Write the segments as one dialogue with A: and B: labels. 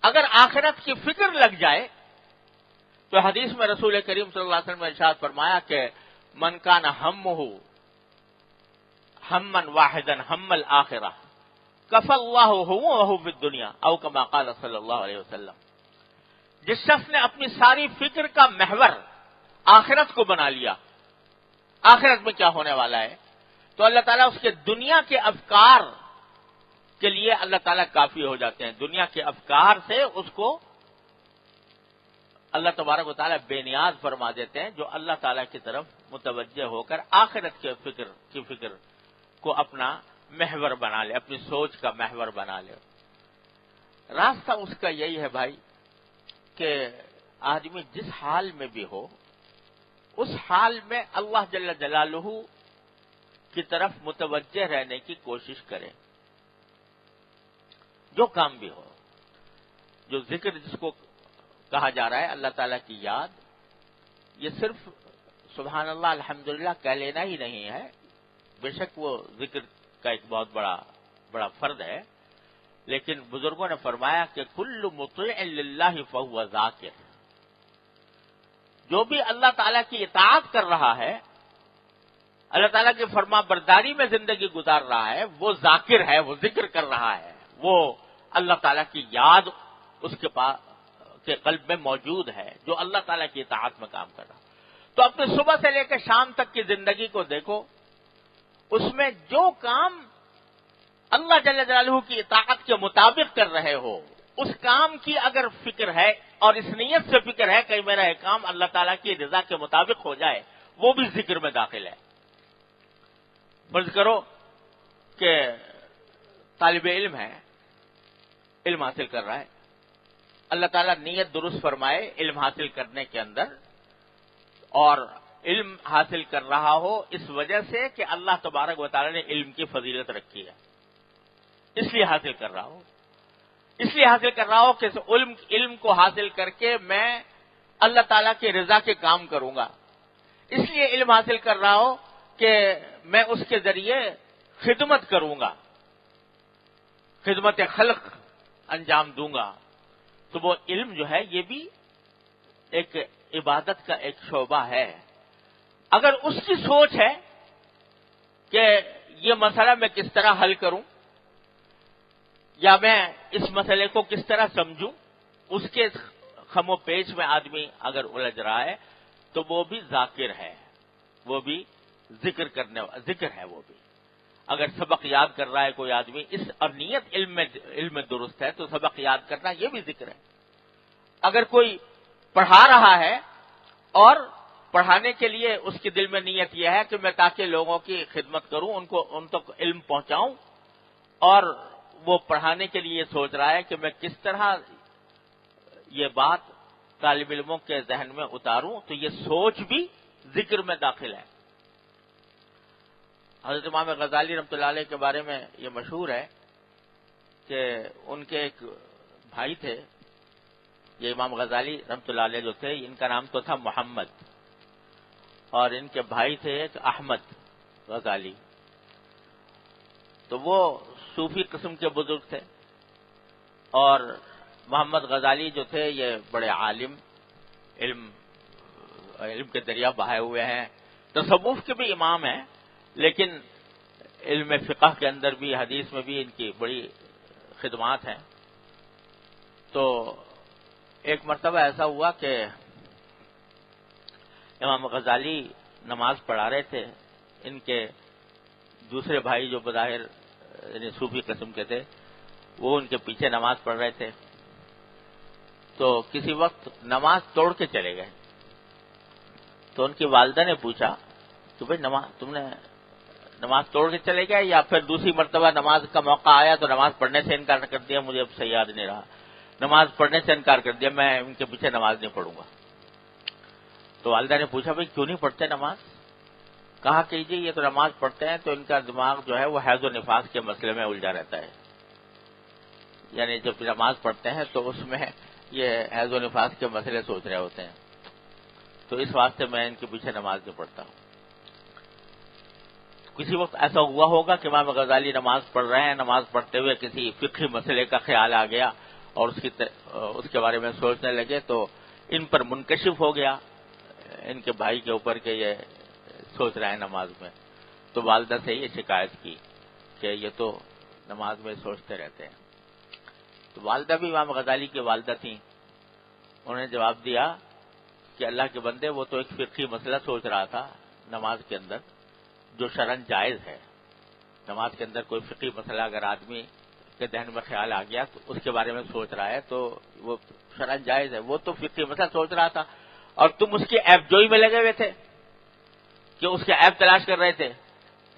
A: اگر آخرت کی فکر لگ جائے تو حدیث میں رسول کریم صلی اللہ علیہ وسلم نے ارشاد فرمایا کہ من کان ہمہ ہمن واحدا ہم الآخرہ کف اللہ وہو فی الدنیا او کما قال صلی اللہ علیہ وسلم. جس شخص نے اپنی ساری فکر کا محور آخرت کو بنا لیا، آخرت میں کیا ہونے والا ہے، تو اللہ تعالیٰ اس کے دنیا کے افکار کے لیے اللہ تعالیٰ کافی ہو جاتے ہیں. دنیا کے افکار سے اس کو اللہ تبارک و تعالیٰ بے نیاز فرما دیتے ہیں، جو اللہ تعالیٰ کی طرف متوجہ ہو کر آخرت کی فکر کو اپنا محور بنا لے، اپنی سوچ کا محور بنا لے. راستہ اس کا یہی ہے بھائی کہ آدمی جس حال میں بھی ہو اس حال میں اللہ جل جلالہ کی طرف متوجہ رہنے کی کوشش کرے، جو کام بھی ہو. جو ذکر جس کو کہا جا رہا ہے اللہ تعالیٰ کی یاد، یہ صرف سبحان اللہ الحمدللہ کہہ لینا ہی نہیں ہے. بے شک وہ ذکر کا ایک بہت بڑا فرد ہے، لیکن بزرگوں نے فرمایا کہ کل مطیع للہ فہو ذاکر. جو بھی اللہ تعالیٰ کی اطاعت کر رہا ہے، اللہ تعالیٰ کی فرما برداری میں زندگی گزار رہا ہے، وہ ذاکر ہے، وہ ذکر کر رہا ہے، وہ اللہ تعالیٰ کی یاد اس کے پاس کے قلب میں موجود ہے، جو اللہ تعالیٰ کی اطاعت میں کام کر رہا. تو اپنے صبح سے لے کے شام تک کی زندگی کو دیکھو، اس میں جو کام اللہ جل جلالہ کی اطاعت کے مطابق کر رہے ہو، اس کام کی اگر فکر ہے اور اس نیت سے فکر ہے کہ میرا یہ کام اللہ تعالیٰ کی رضا کے مطابق ہو جائے، وہ بھی ذکر میں داخل ہے. فرض کرو کہ طالب علم ہے، علم حاصل کر رہا ہے، اللہ تعالیٰ نیت درست فرمائے علم حاصل کرنے کے اندر، اور علم حاصل کر رہا ہو اس وجہ سے کہ اللہ تبارک و تعالیٰ نے علم کی فضیلت رکھی ہے، اس لیے حاصل کر رہا ہو کہ علم کو حاصل کر کے میں اللہ تعالیٰ کی رضا کے کام کروں گا. اس لیے علم حاصل کر رہا ہو کہ میں اس کے ذریعے خدمت کروں گا، خدمت خلق انجام دوں گا. تو وہ علم جو ہے یہ بھی ایک عبادت کا ایک شعبہ ہے. اگر اس کی سوچ ہے کہ یہ مسئلہ میں کس طرح حل کروں یا میں اس مسئلے کو کس طرح سمجھوں، اس کے خم و پیچ میں آدمی اگر الجھ رہا ہے تو وہ بھی ذاکر ہے، وہ بھی ذکر ہے. وہ بھی اگر سبق یاد کر رہا ہے کوئی آدمی اس اور نیت علم میں درست ہے تو سبق یاد کرنا یہ بھی ذکر ہے. اگر کوئی پڑھا رہا ہے اور پڑھانے کے لیے اس کے دل میں نیت یہ ہے کہ میں تاکہ لوگوں کی خدمت کروں، ان تک علم پہنچاؤں، اور وہ پڑھانے کے لیے سوچ رہا ہے کہ میں کس طرح یہ بات طالب علموں کے ذہن میں اتاروں، تو یہ سوچ بھی ذکر میں داخل ہے. حضرت امام غزالی رحمۃ اللہ علیہ کے بارے میں یہ مشہور ہے کہ ان کے ایک بھائی تھے. یہ امام غزالی رحمۃ اللہ علیہ جو تھے، ان کا نام تو تھا محمد، اور ان کے بھائی تھے ایک احمد غزالی. تو وہ صوفی قسم کے بزرگ تھے، اور محمد غزالی جو تھے یہ بڑے عالم، علم کے دریا بہائے ہوئے ہیں، تصوف کے بھی امام ہیں، لیکن علم فقہ کے اندر بھی، حدیث میں بھی ان کی بڑی خدمات ہیں. تو ایک مرتبہ ایسا ہوا کہ امام غزالی نماز پڑھا رہے تھے، ان کے دوسرے بھائی جو بظاہر یعنی صوفی قسم کے تھے وہ ان کے پیچھے نماز پڑھ رہے تھے. تو کسی وقت نماز توڑ کے چلے گئے. تو ان کی والدہ نے پوچھا کہ بھائی تم نے نماز توڑ کے چلے گئے یا پھر دوسری مرتبہ نماز کا موقع آیا تو نماز پڑھنے سے انکار کر دیا؟ مجھے اب صحیح یاد نہیں رہا. نماز پڑھنے سے انکار کر دیا، میں ان کے پیچھے نماز نہیں پڑھوں گا. تو والدہ نے پوچھا بھائی کیوں نہیں پڑھتے نماز؟ کہا کہ جی یہ تو نماز پڑھتے ہیں تو ان کا دماغ جو ہے وہ حیض و نفاس کے مسئلے میں الجھا رہتا ہے. یعنی جب نماز پڑھتے ہیں تو اس میں یہ حیض و نفاس کے مسئلے سوچ رہے ہوتے ہیں، تو اس واسطے میں ان کے پیچھے نماز نہیں پڑھتا ہوں. کسی وقت ایسا ہوا ہوگا کہ امام غزالی نماز پڑھ رہے ہیں، نماز پڑھتے ہوئے کسی فقہی مسئلے کا خیال آ گیا اور اس کے بارے میں سوچنے لگے تو ان پر منکشف ہو گیا ان کے بھائی کے اوپر کہ یہ سوچ رہے ہیں نماز میں. تو والدہ سے یہ شکایت کی کہ یہ تو نماز میں سوچتے رہتے ہیں. تو والدہ بھی امام غزالی کی والدہ تھیں. انہوں نے جواب دیا کہ اللہ کے بندے وہ تو ایک فقہی مسئلہ سوچ رہا تھا نماز کے اندر جو شرعاً جائز ہے. نماز کے اندر کوئی فقہی مسئلہ اگر آدمی کے ذہن میں خیال آ گیا تو اس کے بارے میں سوچ رہا ہے تو وہ شرعاً جائز ہے. وہ تو فقہی مسئلہ سوچ رہا تھا اور تم اس کی عیب جوئی میں لگے ہوئے تھے کہ اس کے عیب تلاش کر رہے تھے.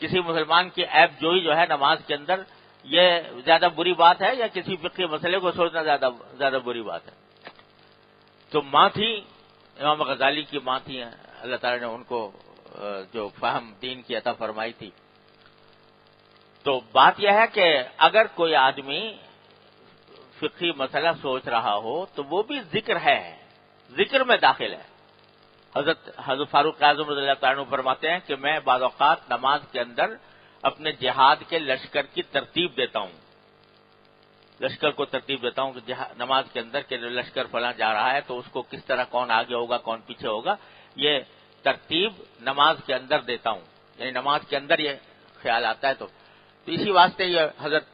A: کسی مسلمان کی عیب جوئی جو ہے نماز کے اندر یہ زیادہ بری بات ہے یا کسی فقہی مسئلے کو سوچنا زیادہ بری بات ہے؟ تو ماں تھی امام غزالی کی ماں تھی. اللہ تعالی نے ان کو جو فہم دین کی عطا فرمائی تھی. تو بات یہ ہے کہ اگر کوئی آدمی فقہی مسئلہ سوچ رہا ہو تو وہ بھی ذکر ہے، ذکر میں داخل ہے. حضرت فاروق اعظم رضی اللہ تعالیٰ عنہ فرماتے ہیں کہ میں بعض اوقات نماز کے اندر اپنے جہاد کے لشکر کی ترتیب دیتا ہوں. لشکر کو ترتیب دیتا ہوں کہ نماز کے اندر کہ لشکر فلاں جا رہا ہے تو اس کو کس طرح کون آگے ہوگا کون پیچھے ہوگا، یہ ترتیب نماز کے اندر دیتا ہوں. یعنی نماز کے اندر یہ خیال آتا ہے. تو اسی واسطے یہ حضرت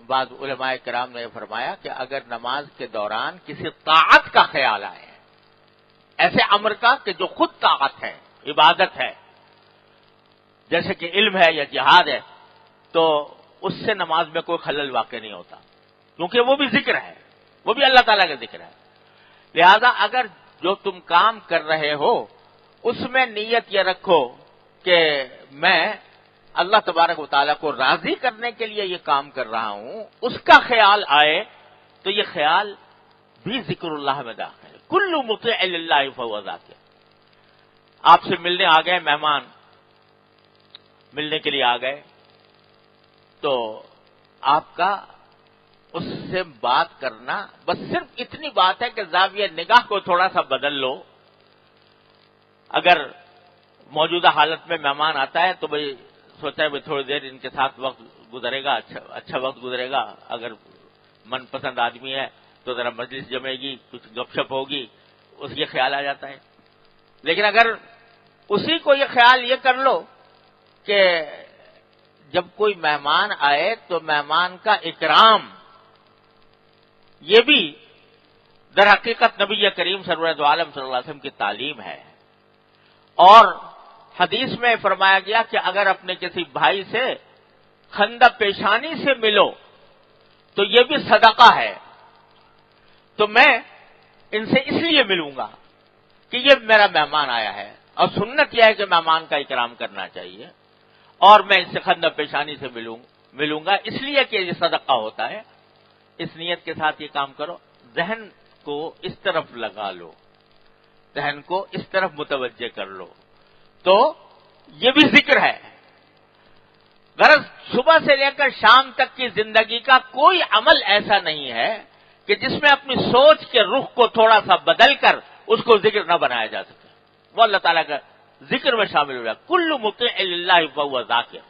A: بعض علماء کرام نے فرمایا کہ اگر نماز کے دوران کسی طاعت کا خیال آئے، ایسے امر کا کہ جو خود طاعت ہے، عبادت ہے، جیسے کہ علم ہے یا جہاد ہے، تو اس سے نماز میں کوئی خلل واقع نہیں ہوتا کیونکہ وہ بھی ذکر ہے، وہ بھی اللہ تعالیٰ کا ذکر ہے. لہذا اگر جو تم کام کر رہے ہو اس میں نیت یہ رکھو کہ میں اللہ تبارک و تعالیٰ کو راضی کرنے کے لیے یہ کام کر رہا ہوں، اس کا خیال آئے تو یہ خیال بھی ذکر اللہ میں داخل ہے. کل مطیع للہ فہو ذاکر. آپ سے ملنے آ گئے مہمان، ملنے کے لیے آ گئے تو آپ کا اس سے بات کرنا بس صرف اتنی بات ہے کہ زاویہ نگاہ کو تھوڑا سا بدل لو. اگر موجودہ حالت میں مہمان آتا ہے تو بھائی سوچا ہے تھوڑی دیر ان کے ساتھ وقت گزرے گا، اچھا وقت گزرے گا. اگر من پسند آدمی ہے تو ذرا مجلس جمے گی، کچھ گپ شپ ہوگی، اس یہ خیال آ جاتا ہے. لیکن اگر اسی کو یہ خیال یہ کر لو کہ جب کوئی مہمان آئے تو مہمان کا اکرام یہ بھی در حقیقت نبی کریم سرورت عالم صلی اللہ علیہ وسلم کی تعلیم ہے. اور حدیث میں فرمایا گیا کہ اگر اپنے کسی بھائی سے خندہ پیشانی سے ملو تو یہ بھی صدقہ ہے. تو میں ان سے اس لیے ملوں گا کہ یہ میرا مہمان آیا ہے اور سنت یہ ہے کہ مہمان کا اکرام کرنا چاہیے، اور میں اس سے خندہ پیشانی سے ملوں گا اس لیے کہ یہ صدقہ ہوتا ہے. اس نیت کے ساتھ یہ کام کرو. ذہن کو اس طرف لگا لو، ذہن کو اس طرف متوجہ کر لو تو یہ بھی ذکر ہے. غرض صبح سے لے کر شام تک کی زندگی کا کوئی عمل ایسا نہیں ہے کہ جس میں اپنی سوچ کے رخ کو تھوڑا سا بدل کر اس کو ذکر نہ بنایا جا سکے. وہ اللہ تعالیٰ کا ذکر میں شامل ہو رہا ہے. کل مطیع للہ فہو ذاکر.